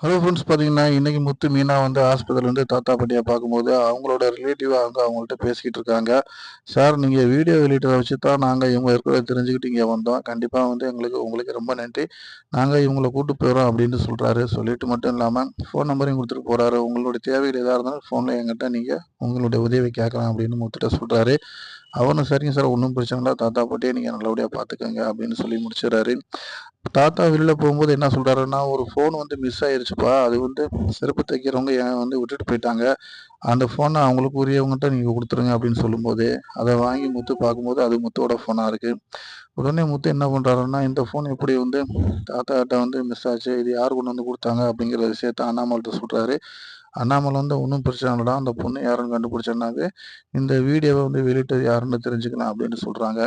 Hello friends பார்த்தீங்கன்னா, இன்னைக்கு முத்து, மீனா வந்து ஹாஸ்பிட்டல்லேருந்து தாத்தா, பாட்டிய பார்க்கும்போது, அவங்களோட ரிலேட்டிவ் அவங்கள்ட்ட பேசிக்கிட்டு இருக்காங்க. "சார், நீங்க வீடியோ வெளியிட்டத வச்சு தான் நாங்க இவங்க இருக்கிறத தெரிஞ்சுக்கிட்டு இங்க வந்தோம். கண்டிப்பா வந்து உங்களுக்கு ரொம்ப நன்றி. நாங்க இவங்கள கூட்டு போறோம்" அப்படின்னு சொல்றாரு. சொல்லிட்டு மட்டும் இல்லாம, ஃபோன் நம்பரையும் குடுத்துட்டு போறாரு. "உங்களுடைய தேவைகள் எதா இருந்தாலும் ஃபோன்ல என்கிட்ட நீங்க உங்களுடைய உதவி கேட்கலாம்" அப்படின்னு முத்துட்ட சொல்றாரு. அவரும் "சரிங்க சார், ஒண்ணும் பிரச்சனை இல்ல. தாத்தா, பாட்டிய நீங்க நல்லபடியா பார்த்துக்கங்க" அப்படின்னு சொல்லி முடிச்சுறாரு. தாத்தா வெளியில போகும்போது என்ன சொல்றாருன்னா, "ஒரு ஃபோன் வந்து மிஸ் ஆயிருச்சுப்பா. அது வந்து செருப்பு தைக்கிறவங்க வந்து விட்டுட்டு போயிட்டாங்க. அந்த ஃபோன அவங்களுக்கு உரியவங்கட்ட நீங்க குடுத்துருங்க" அப்படின்னு சொல்லும்போது, அத வாங்கி முத்து பார்க்கும்போது, அது முத்துவோட ஃபோனா இருக்கு. உடனே முத்து என்ன பண்றாருன்னா, இந்த ஃபோன் எப்படி வந்து தாத்தாட்ட வந்து மிஸ் ஆச்சு? இது யார் கொண்டு வந்து குடுத்தாங்க? அப்படிங்கிற விஷயத்த அண்ணாமலைட்ட சொல்றாரு. அண்ணாமலை வந்து "ஒண்ணும் பிரச்சனை இல்லடா. அந்த பொண்ணு யாருன்னு கண்டுபிடிச்சேன்னாவே, இந்த வீடியோவ வந்து வெளியிட்டது யாருன்னு தெரிஞ்சுக்கலாம்" அப்படின்னு சொல்றாங்க.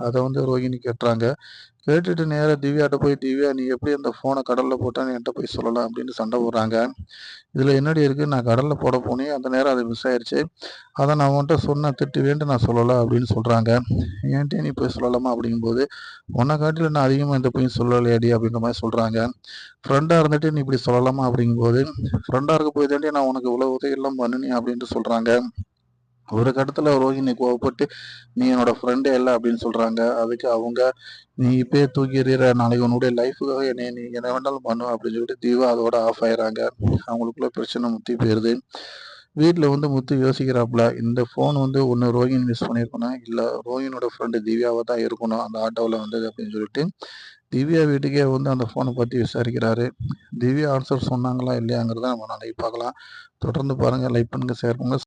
அத வந்து ரோகிணி கேட்றாங்க. கேட்டுட்டு நேரா திவ்யாட்ட போய், "திவ்யா, நீ எப்படி அந்த ஃபோன கடல்ல போட்டன்னு என்ட்ட போய் சொல்லலாம்" அப்படின்னு சண்டை போடுறாங்க. "இதுல என்னடி இருக்கு? நான் கடல்ல போட போனேன். அந்த நேரம் அது மிஸ் ஆயிருச்சு. அத நான் உன்ட்ட சொன்னேன். திட்டுவேன்ட்டு நான் சொல்லல" அப்படின்னு சொல்றாங்க. "என்ட்டயே நீ போய் சொல்லலாமா?" அப்படிங்கும்போது, "உன்ன காட்டிலும் நான் அதிகமா எந்த பொய்யும் சொல்லலையாடி" அப்படின்ற மாரி சொல்றாங்க. "ஃப்ரெண்டா இருந்துட்டு நீ இப்படி சொல்லலாமா?" அப்படிங்கும்போது, "ஃப்ரெண்டா இருக்க போய் தாண்டி நான் உனக்கு இவ்வளவு உதவியெல்லாம் பண்ணுனேன்" அப்படின்ட்டு சொல்றாங்க. ஒரு கட்டத்துல ரோகிணி கோவப்பட்டு, "நீ என்னோட ஃப்ரெண்டே இல்ல" அப்படின்னு சொல்றாங்க. அதுக்கு அவங்க, "நீ இப்பயே தூக்கி எறியுற. நாளைக்கு உன்னுடைய லைஃப்‌க்காக நீ என்ன வேணாலும் பண்ணுவ" அப்படின்னு சொல்லிட்டு தீபா அதோட ஆஃப் ஆயிர்றாங்க. அவங்களுக்குள்ள பிரச்சனை முத்தி போயிருது. வீட்ல வந்து முத்து யோசிக்கிறாப்புல, இந்த ஃபோன் வந்து ஒண்ணு ரோகிணி மிஸ் பண்ணியிருக்கணும். இல்ல ரோகிணியோட ஃப்ரெண்ட் திவ்யாவா தான் இருக்கணும். அந்த ஆட்டோல வந்தது அப்படின்னு சொல்லிட்டு, திவ்யா வீட்டுக்கே வந்து அந்த ஃபோன பத்தி விசாரிக்கிறாரு. திவ்யா ஆன்சர் சொன்னாங்களா இல்லையாங்கிறத நம்ம நாளைக்கு பார்க்கலாம். தொடர்ந்து பாருங்க. லைக் பண்ணுங்க, ஷேர் பண்ணுங்க.